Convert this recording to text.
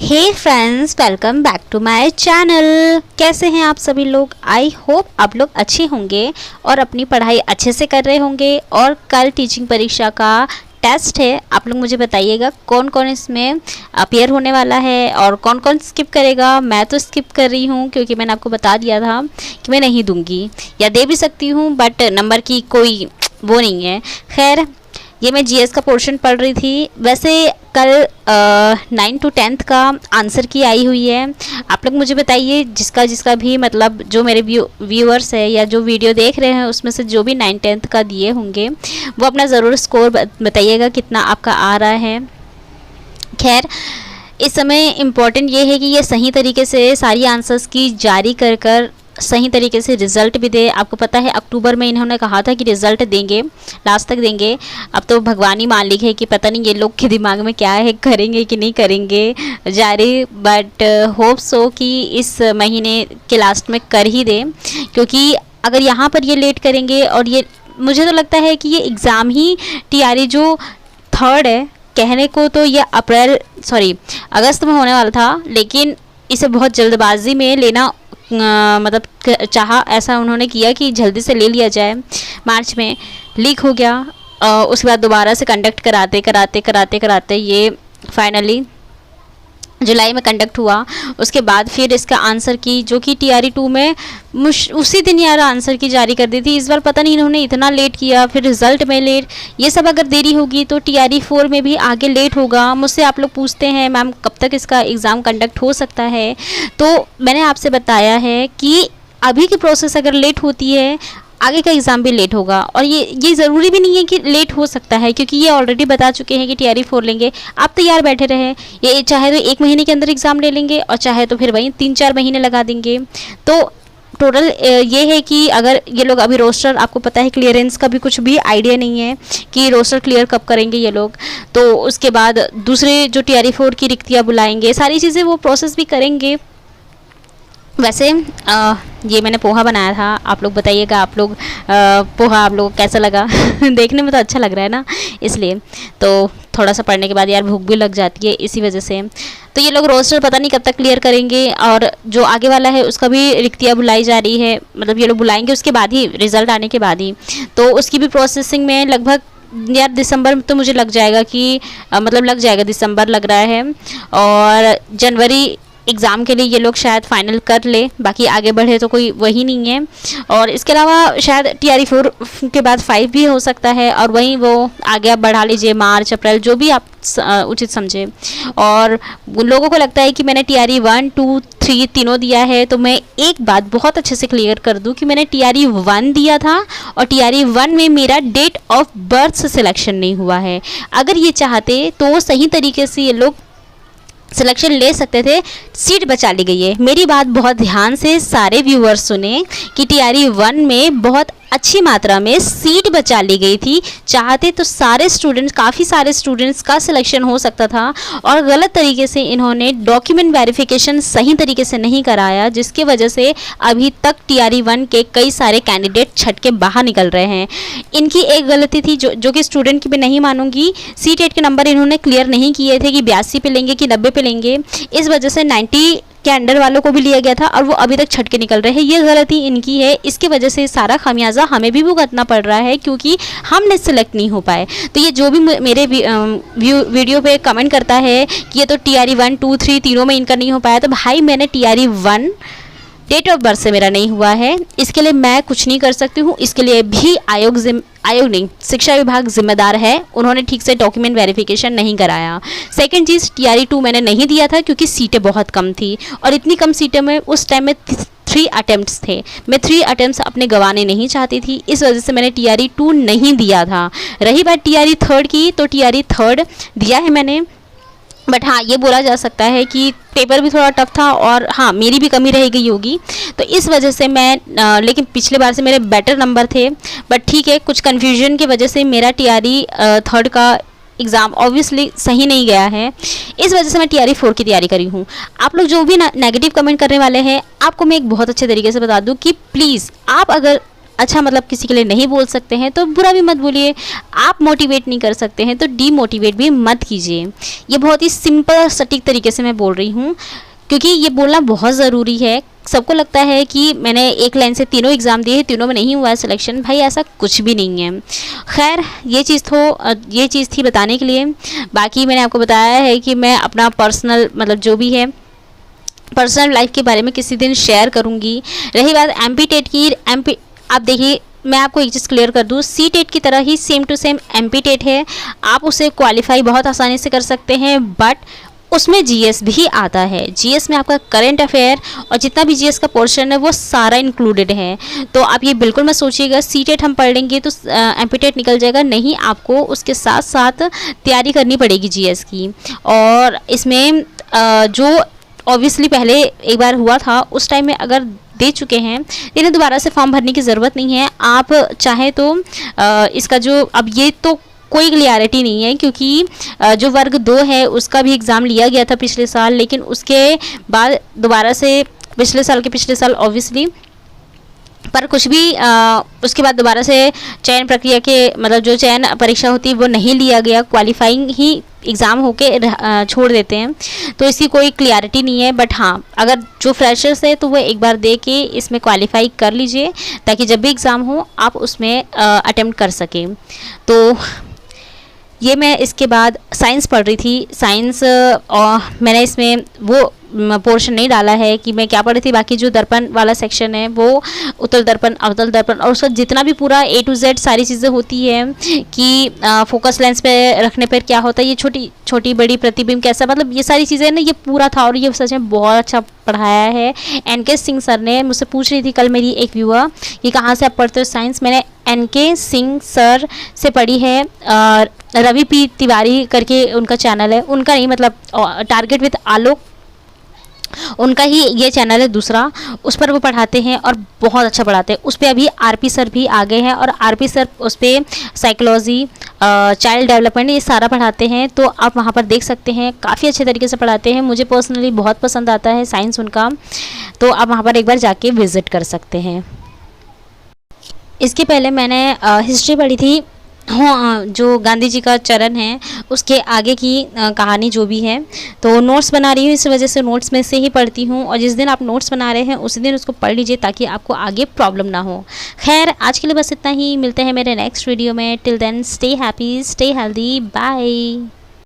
Hey friends, welcome back to my channel. कैसे हैं आप सभी लोग? आई होप आप लोग अच्छे होंगे और अपनी पढ़ाई अच्छे से कर रहे होंगे। और कल टीचिंग परीक्षा का टेस्ट है। आप लोग मुझे बताइएगा कौन कौन इसमें अपियर होने वाला है और कौन कौन स्किप करेगा। मैं तो स्किप कर रही हूँ क्योंकि मैंने आपको बता दिया था कि मैं नहीं दूंगी, या दे भी सकती हूँ बट नंबर की कोई वो नहीं है। खैर, ये मैं जीएस का पोर्शन पढ़ रही थी। वैसे कल 9 to 10th का आंसर की आई हुई है। आप लोग मुझे बताइए, जिसका भी मतलब जो मेरे व्यूअर्स है या जो वीडियो देख रहे हैं उसमें से जो भी 9-10th का दिए होंगे वो अपना ज़रूर स्कोर बताइएगा कितना आपका आ रहा है। खैर, इस समय इम्पॉर्टेंट ये है कि ये सही तरीके से सारी आंसर्स की जारी कर सही तरीके से रिज़ल्ट भी दे। आपको पता है अक्टूबर में इन्होंने कहा था कि रिज़ल्ट देंगे, लास्ट तक देंगे। अब तो भगवान ही मालिक है कि पता नहीं ये लोग के दिमाग में क्या है, करेंगे कि नहीं करेंगे जारी। बट होप सो कि इस महीने के लास्ट में कर ही दें, क्योंकि अगर यहाँ पर ये लेट करेंगे और ये मुझे तो लगता है कि ये एग्ज़ाम ही टीआरई जो 3rd है, कहने को तो ये अगस्त में होने वाला था, लेकिन इसे बहुत जल्दबाजी में लेना मतलब चाहा, ऐसा उन्होंने किया कि जल्दी से ले लिया जाए। मार्च में लीक हो गया, उसके बाद दोबारा से कंडक्ट कराते ये फाइनली जुलाई में कंडक्ट हुआ। उसके बाद फिर इसका आंसर की जो कि टीआरई 2 में उसी दिन यार आंसर की जारी कर दी थी। इस बार पता नहीं इन्होंने इतना लेट किया, फिर रिज़ल्ट में लेट। ये सब अगर देरी होगी तो टीआरई 4 में भी आगे लेट होगा। मुझसे आप लोग पूछते हैं मैम कब तक इसका एग्ज़ाम कंडक्ट हो सकता है, तो मैंने आपसे बताया है कि अभी की प्रोसेस अगर लेट होती है आगे का एग्ज़ाम भी लेट होगा। और ये ज़रूरी भी नहीं है कि लेट हो सकता है, क्योंकि ये ऑलरेडी बता चुके हैं कि टीआरई 4 लेंगे। आप तैयार बैठे रहे, ये चाहे तो 1 महीने के अंदर एग्ज़ाम ले लेंगे और चाहे तो फिर वहीं 3-4 महीने लगा देंगे। तो टोटल ये है कि अगर ये लोग अभी रोस्टर, आपको पता है क्लियरेंस का भी कुछ भी आइडिया नहीं है कि रोस्टर क्लियर कब करेंगे ये लोग, तो उसके बाद दूसरे जो टीआरई 4 की रिक्तियाँ बुलाएंगे, सारी चीज़ें वो प्रोसेस भी करेंगे। वैसे ये मैंने पोहा बनाया था, आप लोग बताइएगा आप लोग पोहा आप लोग कैसा लगा देखने में तो अच्छा लग रहा है ना, इसलिए तो थोड़ा सा पढ़ने के बाद यार भूख भी लग जाती है इसी वजह से। तो ये लोग रोस्टर पता नहीं कब तक क्लियर करेंगे, और जो आगे वाला है उसका भी रिक्तियाँ बुलाई जा रही है, मतलब ये लोग बुलाएंगे उसके बाद ही, रिज़ल्ट आने के बाद ही। तो उसकी भी प्रोसेसिंग में लगभग यार दिसंबर में तो मुझे लग जाएगा कि मतलब लग जाएगा, दिसंबर लग रहा है। और जनवरी एग्ज़ाम के लिए ये लोग शायद फाइनल कर ले, बाकी आगे बढ़े तो कोई वही नहीं है। और इसके अलावा शायद टीआरई 4 के बाद 5 भी हो सकता है, और वहीं वो आगे आप बढ़ा लीजिए मार्च अप्रैल, जो भी आप उचित समझे। और लोगों को लगता है कि मैंने टीआरई 1, 2, 3 तीनों दिया है, तो मैं एक बात बहुत अच्छे से क्लियर कर दूं कि मैंने टीआरई 1 दिया था और टीआरई 1 में मेरा डेट ऑफ बर्थ से सिलेक्शन नहीं हुआ है। अगर ये चाहते तो सही तरीके से ये लोग सिलेक्शन ले सकते थे, सीट बचा ली गई है। मेरी बात बहुत ध्यान से सारे व्यूअर्स सुने कि टीआरई 1 में बहुत अच्छी मात्रा में सीट बचा ली गई थी। चाहते तो काफ़ी सारे स्टूडेंट्स का सिलेक्शन हो सकता था, और गलत तरीके से इन्होंने डॉक्यूमेंट वेरिफिकेशन सही तरीके से नहीं कराया, जिसकी वजह से अभी तक टीआरई 1 के कई सारे कैंडिडेट छट के बाहर निकल रहे हैं। इनकी एक गलती थी जो कि स्टूडेंट की भी नहीं मानूंगी। C-TET के नंबर इन्होंने क्लियर नहीं किए थे कि 82 पे लेंगे कि 90 पे लेंगे, इस वजह से 90 के अंडर वालों को भी लिया गया था और वो अभी तक छट के निकल रहे हैं। ये गलती इनकी है, इसकी वजह से सारा खामियाजा हमें भी भुगतना पड़ रहा है, क्योंकि हमने सिलेक्ट नहीं हो पाए। तो ये जो भी मेरे वीडियो पे कमेंट करता है कि ये तो टीआरई 1, 2, 3 तीनों में इनका नहीं हो पाया, तो भाई मैंने टीआरई 1 डेट ऑफ बर्थ से मेरा नहीं हुआ है, इसके लिए मैं कुछ नहीं कर सकती हूँ। इसके लिए भी आयोग नहीं, शिक्षा विभाग जिम्मेदार है, उन्होंने ठीक से डॉक्यूमेंट वेरिफिकेशन नहीं कराया। सेकंड चीज़, टीआरई 2 मैंने नहीं दिया था क्योंकि सीटें बहुत कम थी, और इतनी कम सीटें में उस टाइम में 3 अटेम्प्ट्स थे। मैं 3 अटेम्प्ट्स अपने गंवाने नहीं चाहती थी, इस वजह से मैंने टीआरई 2 नहीं दिया था। रही बात टीआरई 3 की, तो टीआरई 3 दिया है मैंने, बट हाँ ये बोला जा सकता है कि पेपर भी थोड़ा टफ था, और हाँ मेरी भी कमी रह गई होगी, तो इस वजह से मैं लेकिन पिछले बार से मेरे बेटर नंबर थे, बट ठीक है कुछ कन्फ्यूजन की वजह से मेरा टीआरई 3 का एग्ज़ाम ऑब्वियसली सही नहीं गया है, इस वजह से मैं टीआरई 4 की तैयारी करी हूँ। आप लोग जो भी नेगेटिव कमेंट करने वाले हैं, आपको मैं एक बहुत अच्छे तरीके से बता दूँ कि प्लीज़ आप अगर अच्छा मतलब किसी के लिए नहीं बोल सकते हैं तो बुरा भी मत बोलिए। आप मोटिवेट नहीं कर सकते हैं तो डीमोटिवेट भी मत कीजिए। ये बहुत ही सिंपल सटीक तरीके से मैं बोल रही हूँ, क्योंकि ये बोलना बहुत ज़रूरी है। सबको लगता है कि मैंने एक लाइन से तीनों एग्ज़ाम दिए, तीनों में नहीं हुआ है सिलेक्शन। भाई ऐसा कुछ भी नहीं है। खैर ये चीज़ थी बताने के लिए। बाकी मैंने आपको बताया है कि मैं अपना पर्सनल मतलब जो भी है पर्सनल लाइफ के बारे में किसी दिन शेयर करूँगी। रही बात एमपी टेट की, आप देखिए मैं आपको एक चीज़ क्लियर कर दूँ, सी टेट की तरह ही same to same MP TET है। आप उसे क्वालिफाई बहुत आसानी से कर सकते हैं, बट उसमें जीएस भी आता है। जीएस में आपका करंट अफेयर और जितना भी जीएस का पोर्शन है वो सारा इंक्लूडेड है। तो आप ये बिल्कुल मत सोचिएगा सी टेट हम पढ़ लेंगे तो एमपी टेट निकल जाएगा। नहीं, आपको उसके साथ साथ तैयारी करनी पड़ेगी जीएस की। और इसमें जो ऑब्वियसली पहले एक बार हुआ था उस टाइम में अगर दे चुके हैं, इन्हें दोबारा से फॉर्म भरने की ज़रूरत नहीं है। आप चाहे तो इसका जो अब ये तो कोई क्लियरिटी नहीं है, क्योंकि जो वर्ग 2 है उसका भी एग्ज़ाम लिया गया था पिछले साल, लेकिन उसके बाद दोबारा से पिछले साल ऑब्वियसली, पर कुछ भी उसके बाद दोबारा से चयन प्रक्रिया के मतलब जो चयन परीक्षा होती है वो नहीं लिया गया, क्वालिफाइंग ही एग्ज़ाम होके छोड़ देते हैं। तो इसकी कोई क्लियरिटी नहीं है। बट हाँ, अगर जो फ्रेशर्स है तो वो एक बार दे के इसमें क्वालिफाई कर लीजिए, ताकि जब भी एग्ज़ाम हो आप उसमें अटेम्प्ट कर सकें। तो ये मैं इसके बाद साइंस पढ़ रही थी। साइंस और मैंने इसमें वो पोर्शन नहीं डाला है कि मैं क्या पढ़ रही थी। बाकी जो दर्पण वाला सेक्शन है वो उत्तल दर्पण, अवतल दर्पण और उसका जितना भी पूरा A to Z सारी चीज़ें होती है कि फोकस लेंस पे रखने पर क्या होता है, ये छोटी छोटी बड़ी प्रतिबिंब कैसा, मतलब ये सारी चीज़ें ना, ये पूरा था। और ये सच में बहुत अच्छा पढ़ाया है NK सिंह सर ने। मुझसे पूछ रही थी कल मेरी एक व्यूअर कि कहाँ से आप पढ़ते हो साइंस। मैंने NK सिंह सर से पढ़ी है। रवि पी तिवारी करके उनका चैनल है, उनका नहीं मतलब टारगेट विद आलोक, उनका ही ये चैनल है दूसरा, उस पर वो पढ़ाते हैं और बहुत अच्छा पढ़ाते हैं। उस पर अभी RP सर भी आ गए हैं और RP सर उस पर साइकोलॉजी, चाइल्ड डेवलपमेंट ये सारा पढ़ाते हैं। तो आप वहाँ पर देख सकते हैं, काफ़ी अच्छे तरीके से पढ़ाते हैं। मुझे पर्सनली बहुत पसंद आता है साइंस उनका, तो आप वहाँ पर एक बार जाके विज़िट कर सकते हैं। इसके पहले मैंने हिस्ट्री पढ़ी थी। हाँ, जो गांधी जी का चरण है उसके आगे की कहानी जो भी है, तो नोट्स बना रही हूँ, इस वजह से नोट्स में से ही पढ़ती हूँ। और जिस दिन आप नोट्स बना रहे हैं उसी दिन उसको पढ़ लीजिए, ताकि आपको आगे प्रॉब्लम ना हो। खैर आज के लिए बस इतना ही, मिलते हैं मेरे नेक्स्ट वीडियो में। Till then stay happy, stay healthy, bye.